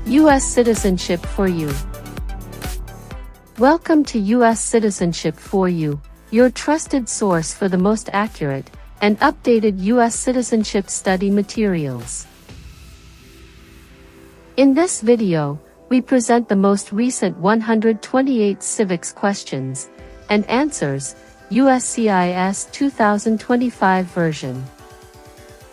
U.S. Citizenship for You. Welcome to U.S. Citizenship for You, your trusted source for the most accurate and updated U.S. citizenship study materials. In this video, we present the most recent 128 civics questions and answers, USCIS 2025 version.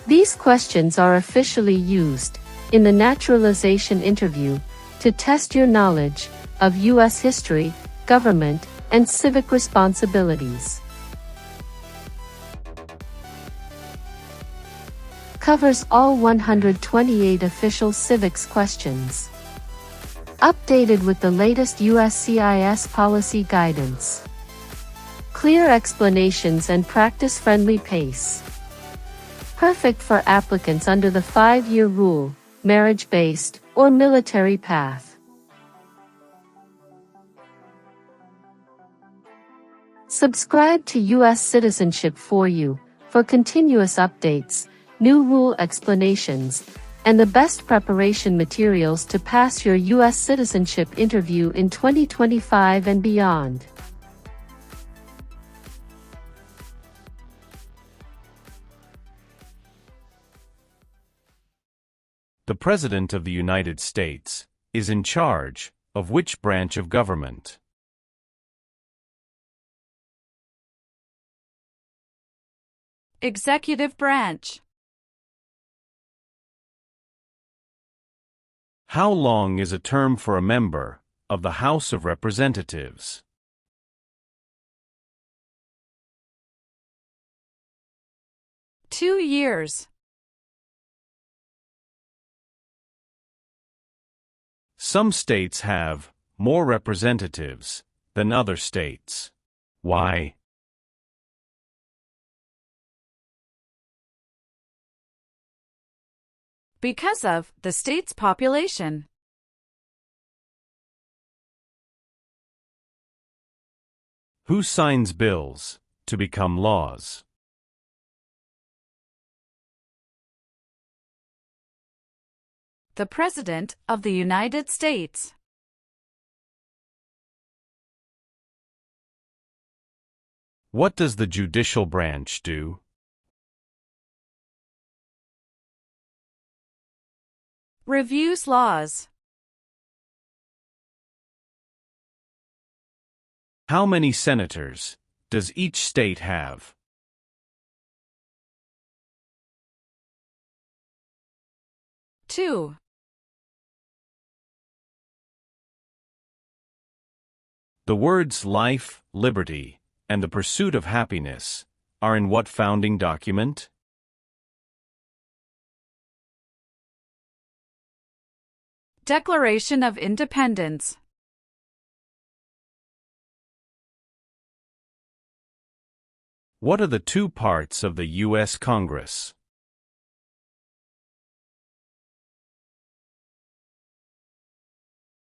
These questions are officially used in the naturalization interview to test your knowledge of U.S. history, government, and civic responsibilities. Covers all 128 official civics questions. Updated with the latest USCIS policy guidance. Clear explanations and practice-friendly pace. Perfect for applicants under the 5-year rule, marriage-based, or military path. Subscribe to U.S. Citizenship for You for continuous updates, new rule explanations, and the best preparation materials to pass your U.S. citizenship interview in 2025 and beyond. The President of the United States is in charge of which branch of government? Executive branch. How long is a term for a member of the House of Representatives? Two years. Some states have more representatives than other states. Why? Because of the state's population. Who signs bills to become laws? The President of the United States. What does the judicial branch do? Reviews laws. How many senators does each state have? Two. The words life, liberty, and the pursuit of happiness are in what founding document? Declaration of Independence. What are the two parts of the U.S. Congress?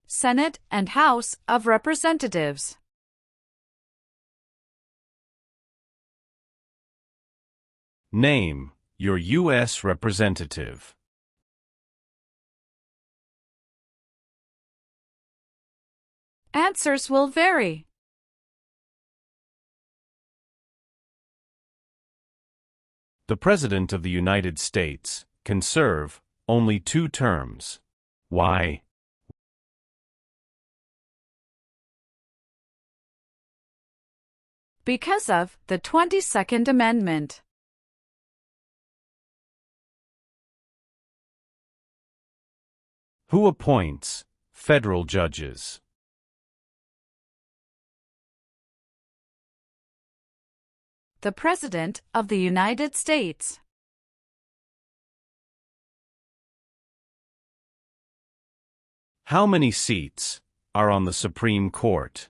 Senate and House of Representatives. Name your U.S. representative. Answers will vary. The President of the United States can serve only 2 terms. Why? Because of the 22nd Amendment. Who appoints federal judges? The President of the United States. How many seats are on the Supreme Court?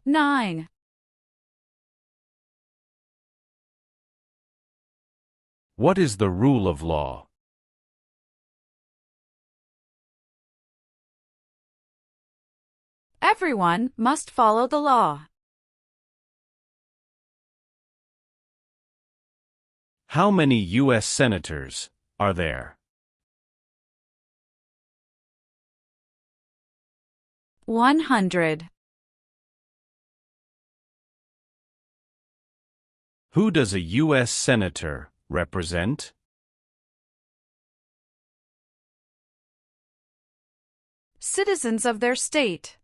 9. What is the rule of law? Everyone must follow the law. How many U.S. senators are there? 100. Who does a U.S. senator represent? Citizens of their state.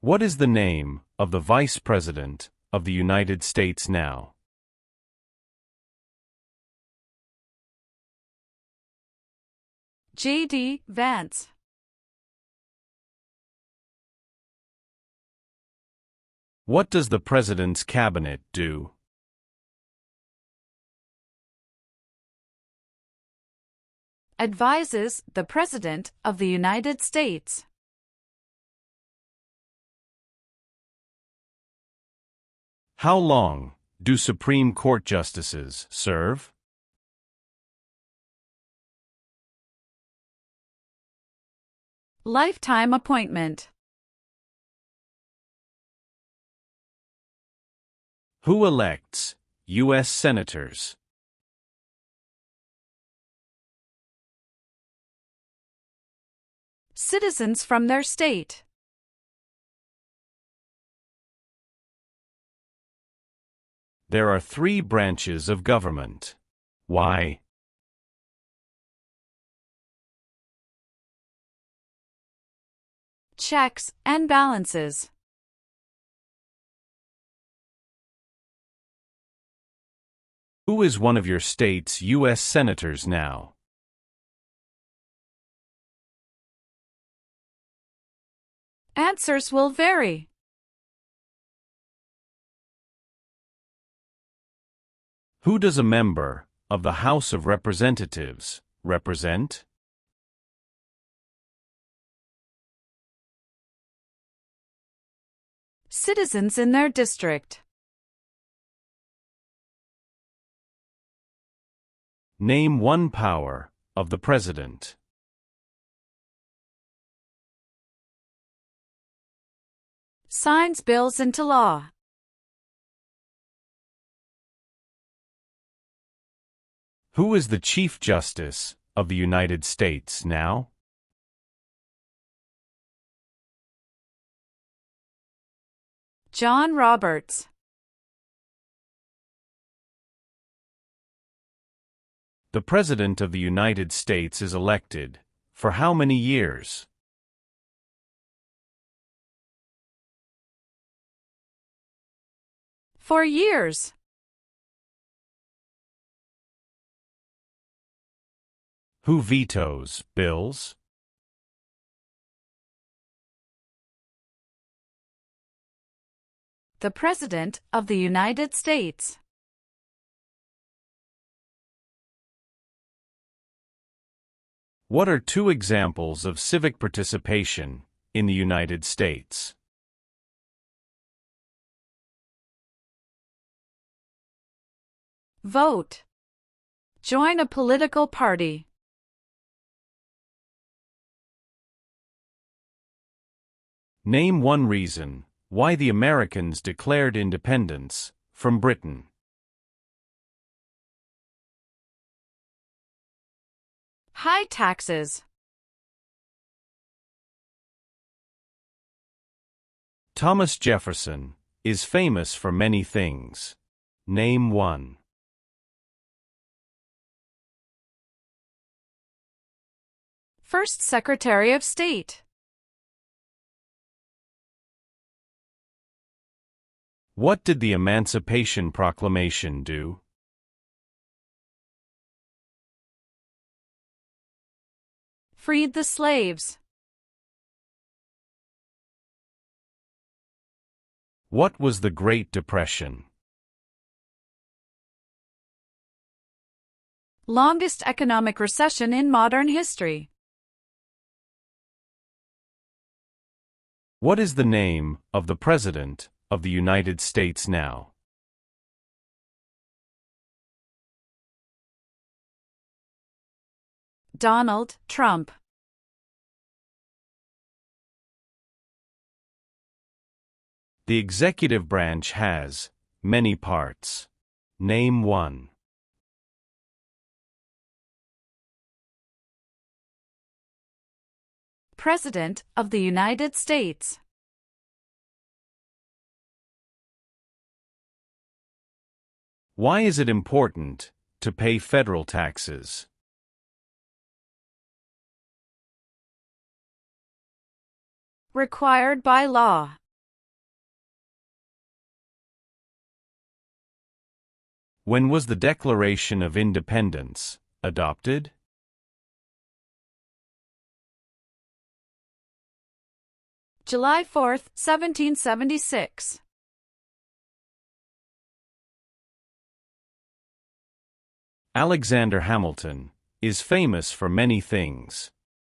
What is the name of the Vice President of the United States now? J.D. Vance. What does the President's cabinet do? Advises the President of the United States. How long do Supreme Court justices serve? Lifetime appointment. Who elects U.S. senators? Citizens from their state. There are 3 branches of government. Why? Checks and balances. Who is one of your state's U.S. senators now? Answers will vary. Who does a member of the House of Representatives represent? Citizens in their district. Name one power of the President. Signs bills into law. Who is the Chief Justice of the United States now? John Roberts. The President of the United States is elected for how many years? For years. Who vetoes bills? The President of the United States. What are 2 examples of civic participation in the United States? Vote. Join a political party. Name one reason why the Americans declared independence from Britain. High taxes. Thomas Jefferson is famous for many things. Name one. First Secretary of State. What did the Emancipation Proclamation do? Freed the slaves. What was the Great Depression? Longest economic recession in modern history. What is the name of the President of the United States now? Donald Trump. The executive branch has many parts. Name one. President of the United States. Why is it important to pay federal taxes? Required by law. When was the Declaration of Independence adopted? July 4, 1776. Alexander Hamilton is famous for many things.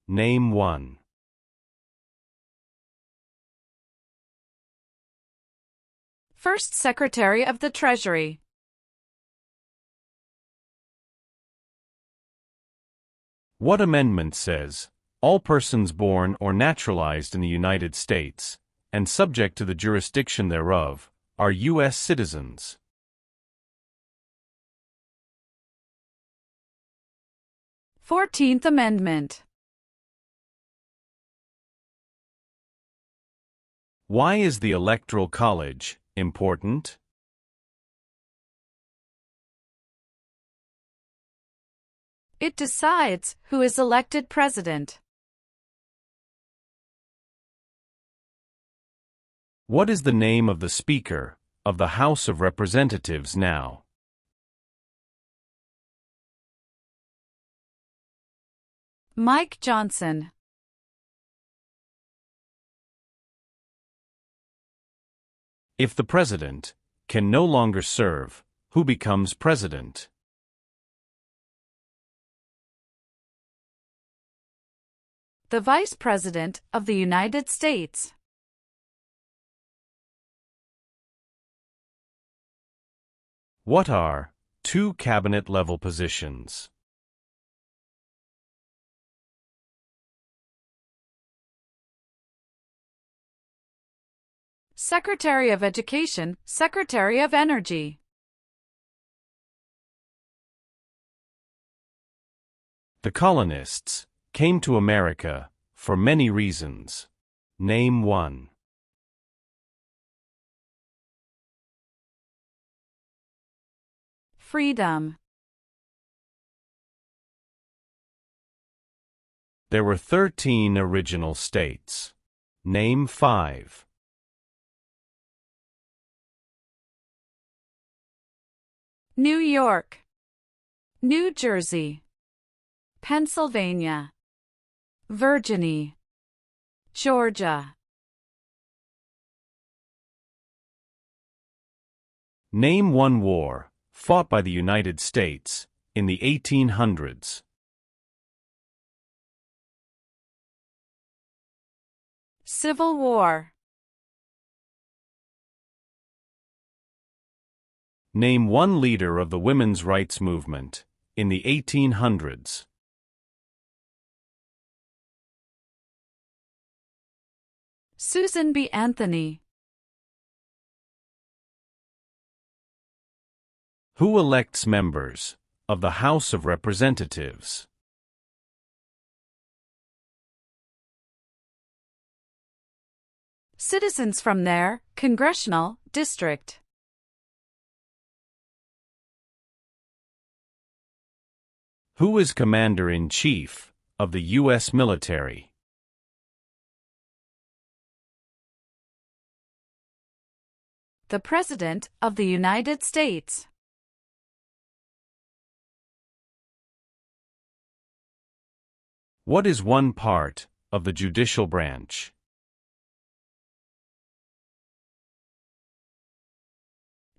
Name one. First Secretary of the Treasury. What amendment says, all persons born or naturalized in the United States, and subject to the jurisdiction thereof, are U.S. citizens? Fourteenth Amendment. Why is the Electoral College important? It decides who is elected president. What is the name of the Speaker of the House of Representatives now? Mike Johnson. If the President can no longer serve, who becomes President? The Vice President of the United States. What are two cabinet-level positions? Secretary of Education, Secretary of Energy. The colonists came to America for many reasons. Name one. Freedom. There were 13 original states. Name 5. New York, New Jersey, Pennsylvania, Virginia, Georgia. Name one war fought by the United States in the 1800s. Civil War. Name one leader of the women's rights movement in the 1800s. Susan B. Anthony. Who elects members of the House of Representatives? Citizens from their congressional district. Who is Commander-in-Chief of the U.S. military? The President of the United States. What is one part of the judicial branch?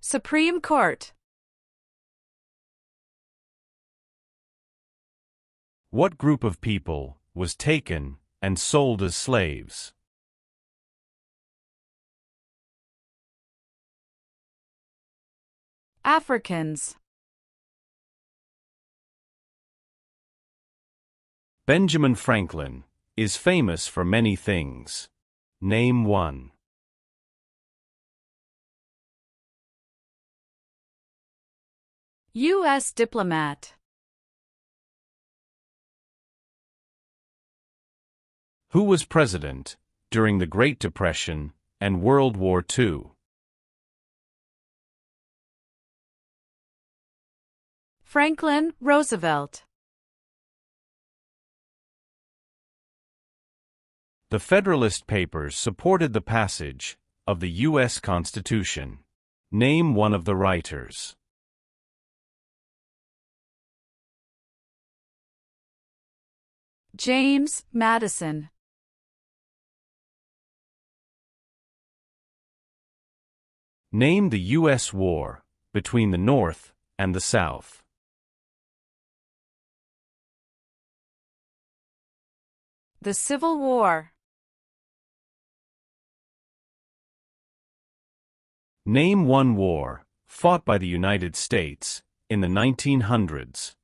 Supreme Court. What group of people was taken and sold as slaves? Africans. Benjamin Franklin is famous for many things. Name one. U.S. diplomat. Who was president during the Great Depression and World War II? Franklin Roosevelt. The Federalist Papers supported the passage of the U.S. Constitution. Name one of the writers. James Madison. Name the U.S. war between the North and the South. The Civil War. Name one war fought by the United States in the 1900s.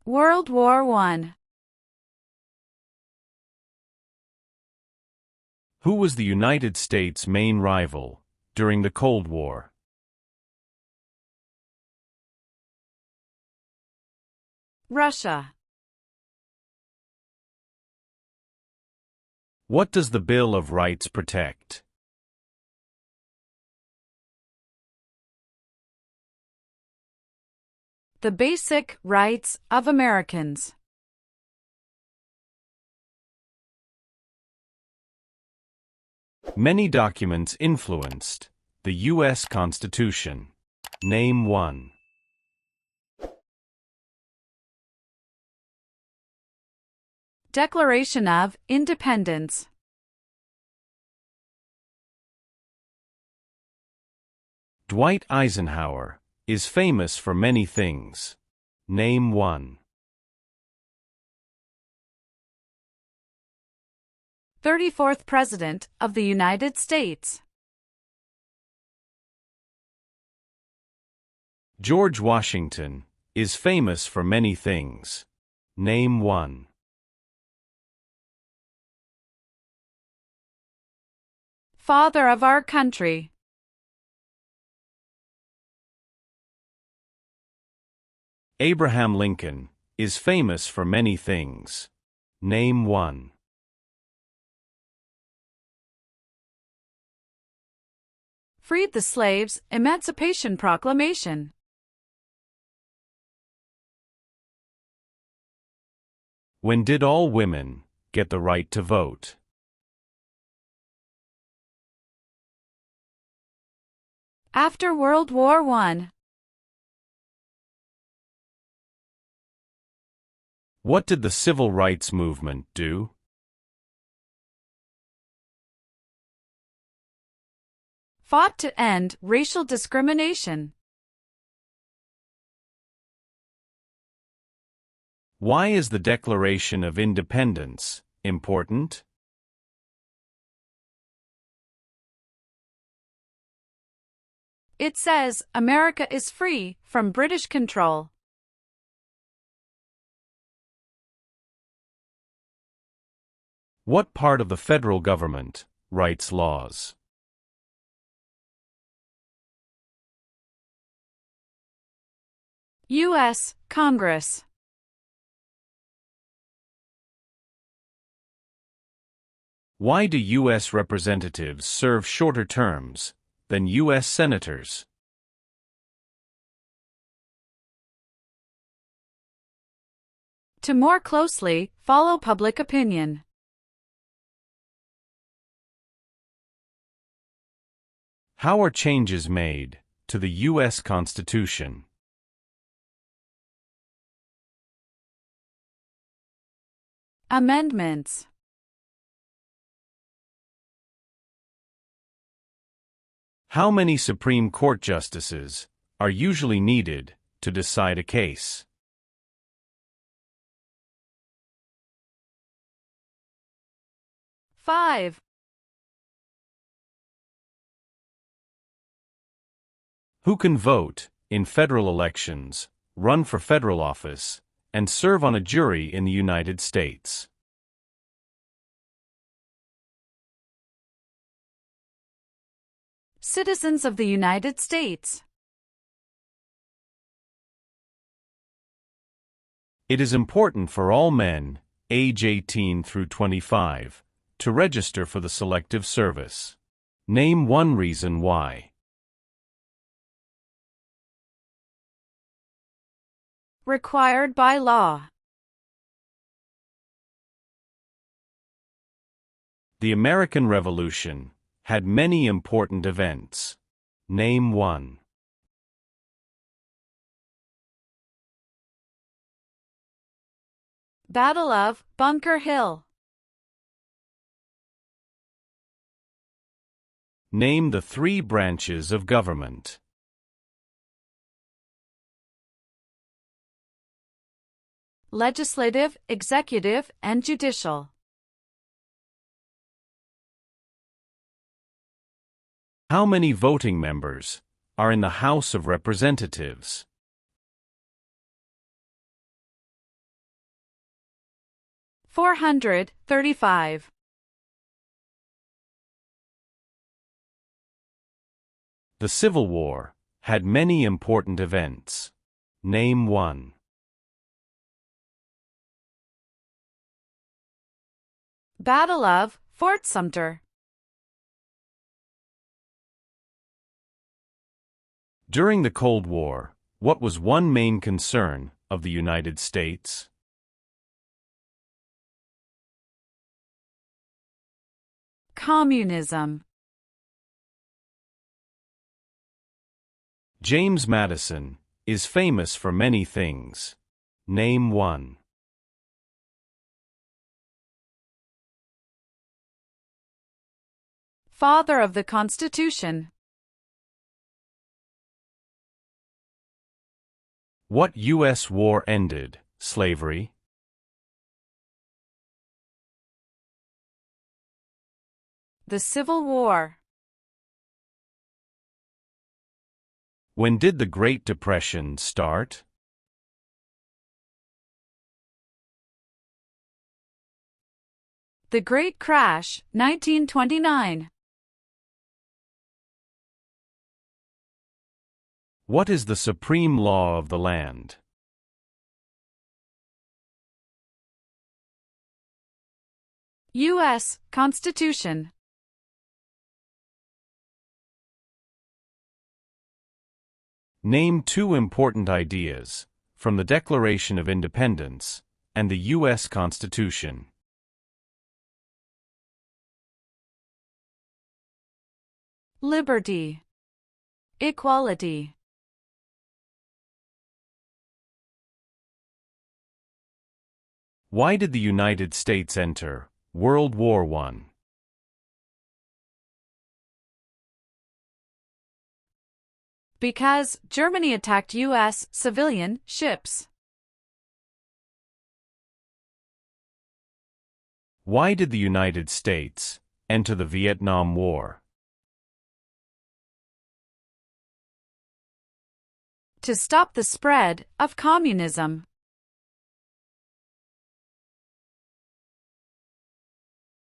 World War I. Who was the United States' main rival during the Cold War? Russia. What does the Bill of Rights protect? The basic rights of Americans. Many documents influenced the U.S. Constitution. Name one. Declaration of Independence. Dwight Eisenhower is famous for many things. Name one. 34th President of the United States. George Washington is famous for many things. Name one. Father of our country. Abraham Lincoln is famous for many things. Name one. Freed the slaves, Emancipation Proclamation. When did all women get the right to vote? After World War I. What did the Civil Rights Movement do? Fought to end racial discrimination. Why is the Declaration of Independence important? It says America is free from British control. What part of the federal government writes laws? U.S. Congress. Why do U.S. representatives serve shorter terms than U.S. senators? To more closely follow public opinion. How are changes made to the U.S. Constitution? Amendments. How many Supreme Court justices are usually needed to decide a case? 5. Who can vote in federal elections, run for federal office, and serve on a jury in the United States? Citizens of the United States. It is important for all men, age 18 through 25, to register for the Selective Service. Name one reason why. Required by law. The American Revolution had many important events. Name one. Battle of Bunker Hill. Name the three branches of government. Legislative, executive, and judicial. How many voting members are in the House of Representatives? $435. The Civil War had many important events. Name one. Battle of Fort Sumter. During the Cold War, what was one main concern of the United States? Communism. James Madison is famous for many things. Name one. Father of the Constitution. What U.S. war ended slavery? The Civil War. When did the Great Depression start? The Great Crash, 1929. What is the supreme law of the land? U.S. Constitution. Name two important ideas from the Declaration of Independence and the U.S. Constitution. Liberty. Equality. Why did the United States enter World War I? Because Germany attacked U.S. civilian ships. Why did the United States enter the Vietnam War? To stop the spread of communism.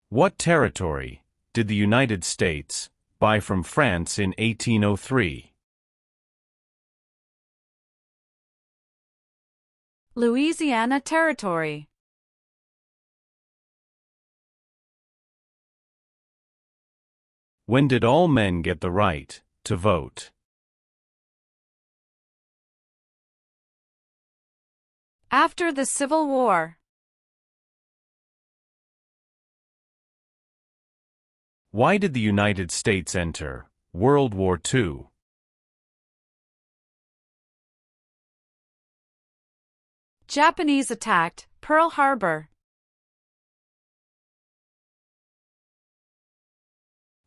What territory did the United States buy from France in 1803? Louisiana Territory. When did all men get the right to vote? After the Civil War. Why did the United States enter World War II? Japanese attacked Pearl Harbor.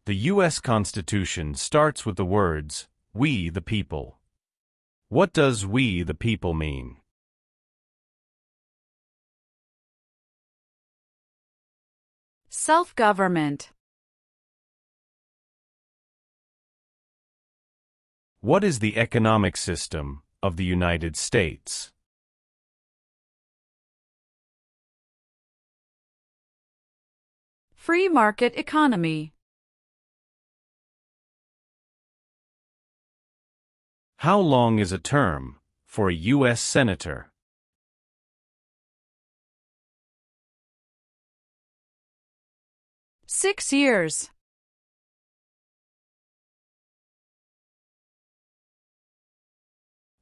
The U.S. Constitution starts with the words, "We the people." What does "we the people" mean? Self-government. What is the economic system of the United States? Free market economy. How long is a term for a U.S. Senator? 6 years.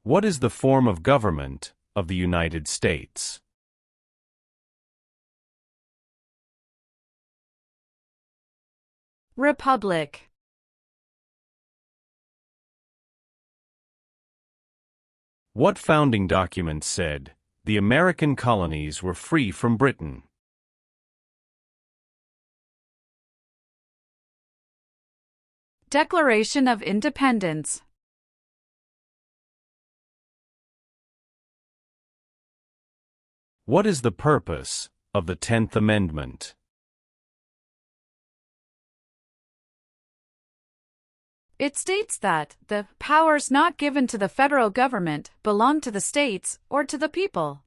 What is the form of government of the United States? Republic. What founding document said the American colonies were free from Britain? Declaration of Independence. What is the purpose of the 10th Amendment? It states that the powers not given to the federal government belong to the states or to the people.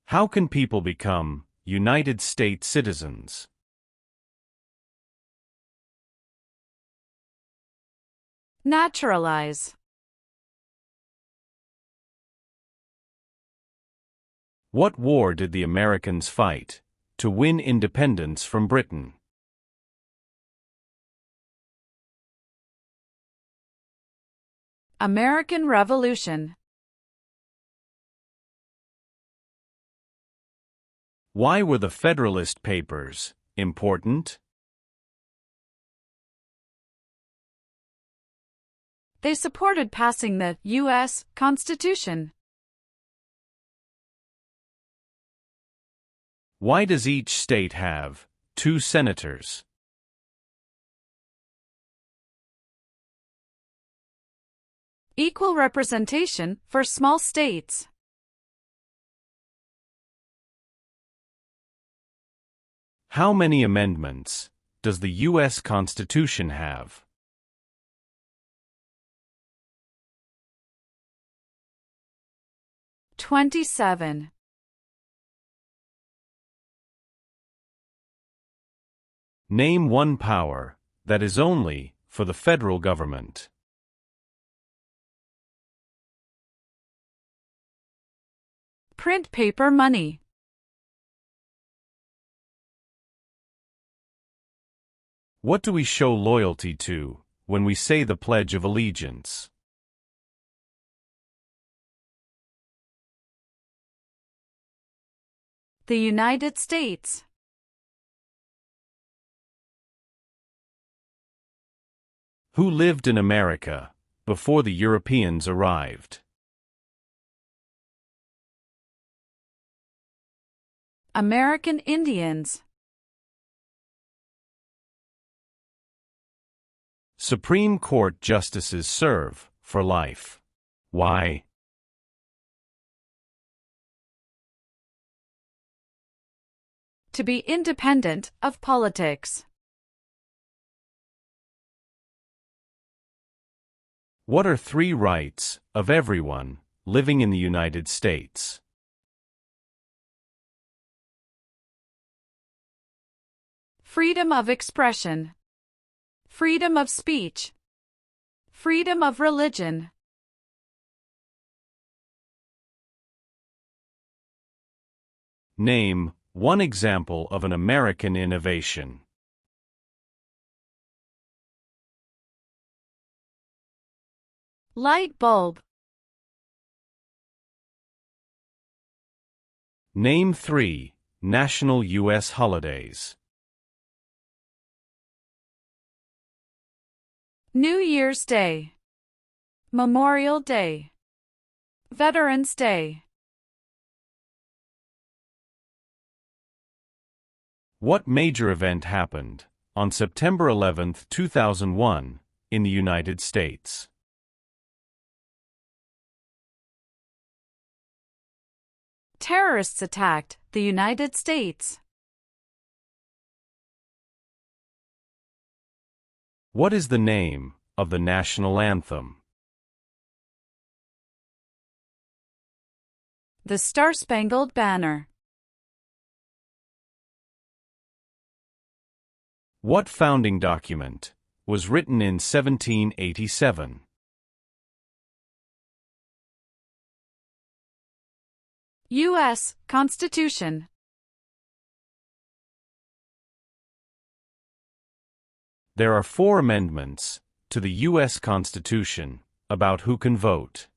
How can people become United States citizens? Naturalize. What war did the Americans fight to win independence from Britain? American Revolution. Why were the Federalist Papers important? They supported passing the U.S. Constitution. Why does each state have 2 senators? Equal representation for small states. How many amendments does the U.S. Constitution have? 27. Name one power that is only for the federal government. Print paper money. What do we show loyalty to when we say the Pledge of Allegiance? The United States. Who lived in America before the Europeans arrived? American Indians. Supreme Court justices serve for life. Why? To be independent of politics. What are 3 rights of everyone living in the United States? Freedom of expression. Freedom of speech. Freedom of religion. Name one example of an American innovation. Light bulb. Name 3 national U.S. holidays. New Year's Day. Memorial Day. Veterans Day. What major event happened on September 11, 2001, in the United States? Terrorists attacked the United States. What is the name of the national anthem? The Star-Spangled Banner. What founding document was written in 1787? U.S. Constitution. There are 4 amendments to the U.S. Constitution about who can vote.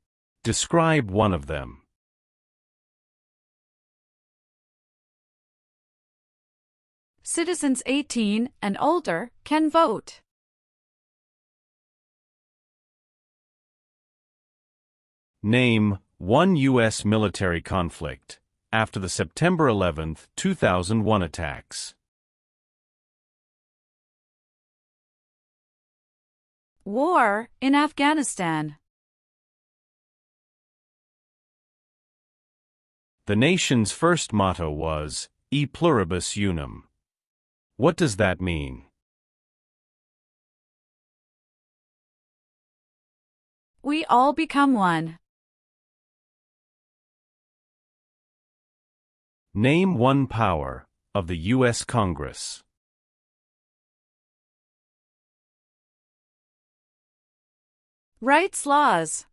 Describe one of them. Citizens 18 and older can vote. Name one U.S. military conflict after the September 11, 2001 attacks. War in Afghanistan. The nation's first motto was, E pluribus unum. What does that mean? We all become one. Name one power of the U.S. Congress. Rights laws.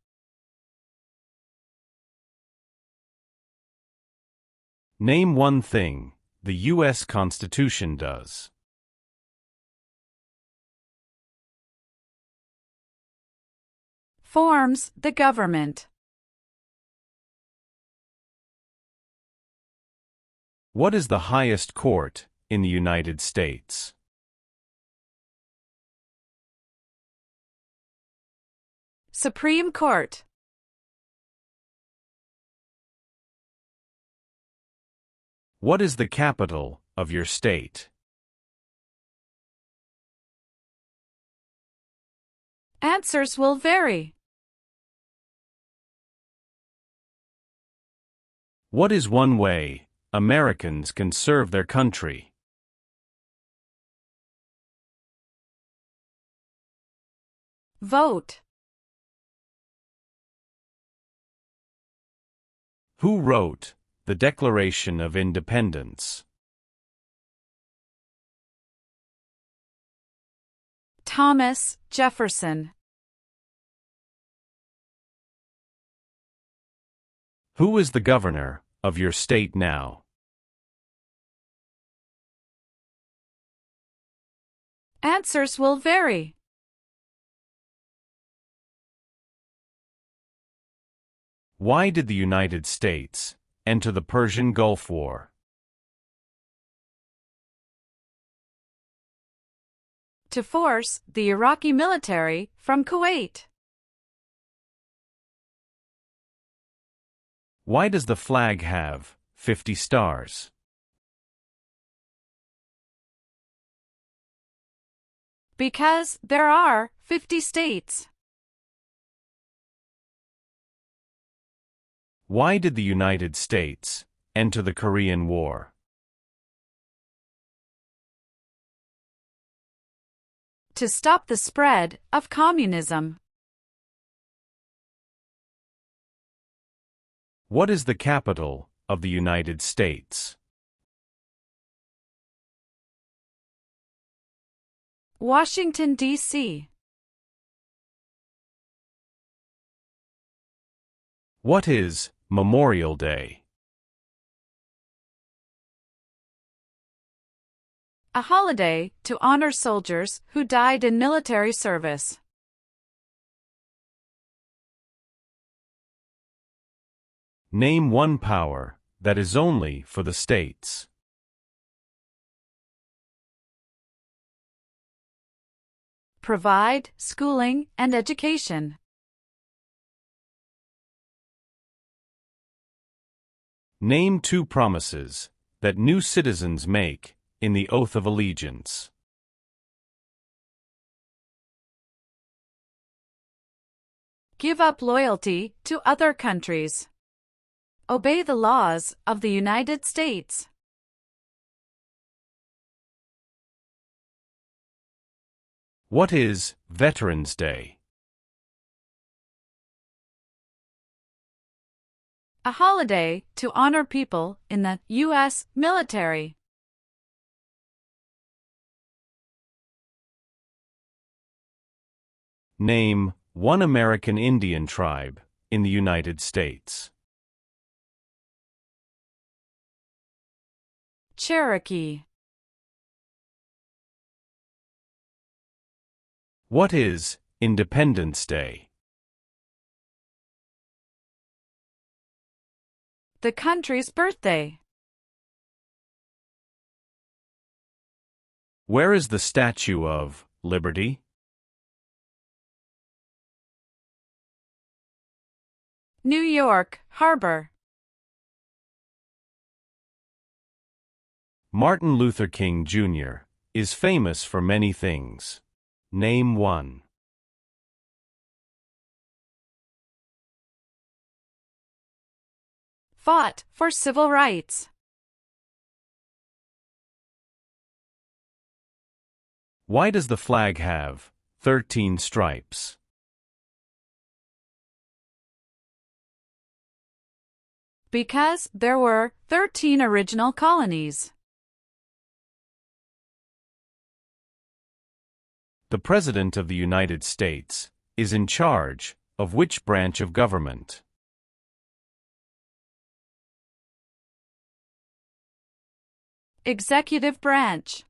Name one thing the U.S. Constitution does. Forms the government. What is the highest court in the United States? Supreme Court. What is the capital of your state? Answers will vary. What is one way Americans can serve their country? Vote. Who wrote the Declaration of Independence? Thomas Jefferson. Who is the governor of your state now? Answers will vary. Why did the United States enter the Persian Gulf War? To force the Iraqi military from Kuwait. Why does the flag have 50 stars? Because there are 50 states. Why did the United States enter the Korean War? To stop the spread of communism. What is the capital of the United States? Washington, D.C. What is Memorial Day? A holiday to honor soldiers who died in military service. Name one power that is only for the states. Provide schooling and education. Name 2 promises that new citizens make in the Oath of Allegiance. Give up loyalty to other countries. Obey the laws of the United States. What is Veterans Day? A holiday to honor people in the U.S. military. Name one American Indian tribe in the United States. Cherokee. What is Independence Day? The country's birthday. Where is the Statue of Liberty? New York Harbor. Martin Luther King Jr. is famous for many things. Name one. Fought for civil rights. Why does the flag have 13 stripes? Because there were 13 original colonies. The President of the United States is in charge of which branch of government? Executive branch.